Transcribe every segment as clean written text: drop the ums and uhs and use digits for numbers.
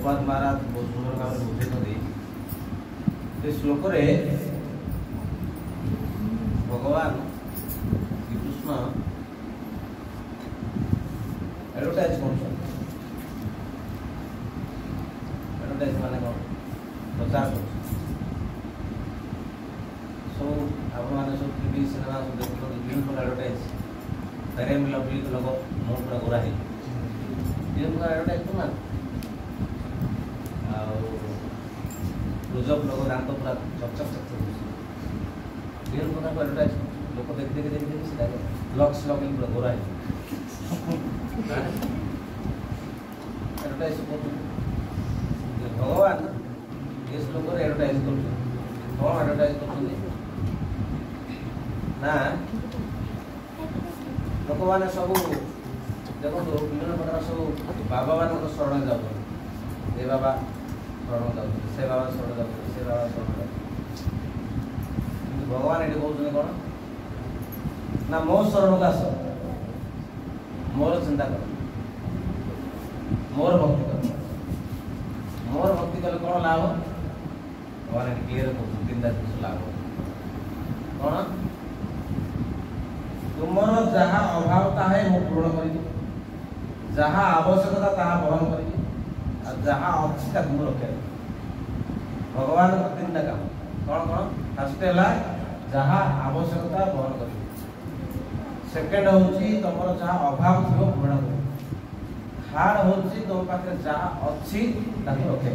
प्रभुपाद महाराज बहुत सुंदर भाव बुझे श्लोक भगवान श्रीकृष्ण एडवर्टाइज एडवर्टाइज मान कौन प्रचार कर सब आप सब टीवी सिनेमा सब देखते विभिन्न प्रकार एडवर्टाइज फेयर एंड लवली लोग मुँह पूरा गोरा है विभिन्न प्रकार एडवर्टाइज करना गुजब लोग दांत पूरा चकचक चकचक विभिन्न प्रकार एडवर्टाइज लोग देख देख देख देख सीधा लक्स लगे पूरा गोरा है एडवर्टाइज भगवान ये श्लोक एडवर्टाइज कर कौन एडवर्टाइज कर ना लोक मैंने सब देखो विभिन्न प्रकार सब बाबा मान शरण जाऊ ये बाबा शरण जाऊ से बाबा शरण जाऊ से बाबा शरण जाऊ भगवान ये कहते कौन ना मो शरण का आस मोर चिंता कर मोर भक्ति कर मोर भक्ति कले कौन लाभ भगवान क्लियर कर तीन जिन लाभ कौन तुमर जहाँ अभाव ताहे मु पूर्ण कर जहाँ आवश्यकता ताहा बहन कर जहाँ अच्छी तुम रखे भगवान तीन काम कौन कौन फास्ट है जहाँ आवश्यकता बहन कर सेकेंड हूँ तुम जहाँ अभाव थी पूर्ण कर हार्ड हूँ तुम पाखे जहाँ अच्छी रखे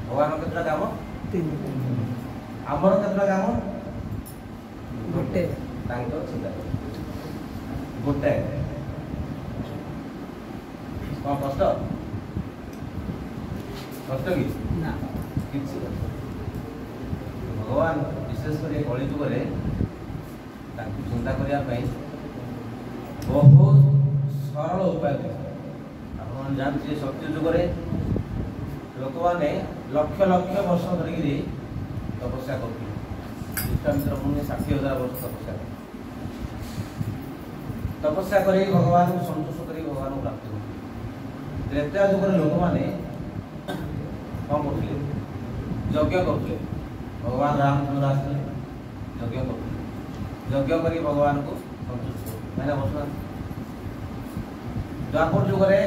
भगवान केतटा काम आमर केतटा काम गोटे चिंता गोटे कौन कष्ट कष्ट कि भगवान विशेषकर कली जुग चिंता करने बहुत सरल उपाय आप जानते सत्य जुगे लोक मैंने लक्ष लक्ष वर्ष धरिकी तपस्या करते विश्वामित्र मुनि 60,000 वर्ष तपस्या कर भगवान को संतोष कर भगवान को प्राप्त कर त्रेता जुगर लोक मैंने कौन करते यज्ञ करते भगवान रामचंद्र आसते यज्ञ करते यज्ञ कर भगवान को संतुष्ट मैंने बसना द्वापर जुगे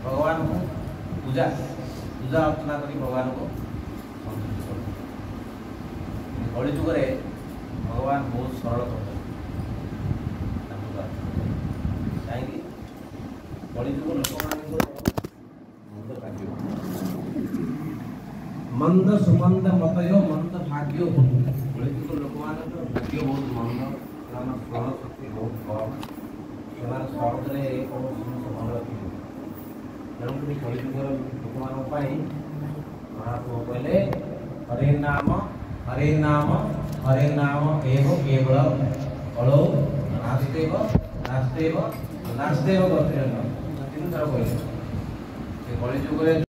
भगवान को पूजा पूजा अर्चना कर भगवान को संतुष्ट कर कली जुगे भगवान बहुत सरल करते कहीं कली जुग लोक मंद सुमंद मतयो मंद भाग्य कली जुग लोक भाग्य बहुत मंद स्मरण शक्ति बहुत कम से सहजरे कौन जिन मन रखी तेणुक कली जुगर लोक महाप्रभु कहले हरे नाम एव केवल कलौ नास्तेव नास्तेव नास्तेव गतिरन्न तीन थर कहले कली जुगर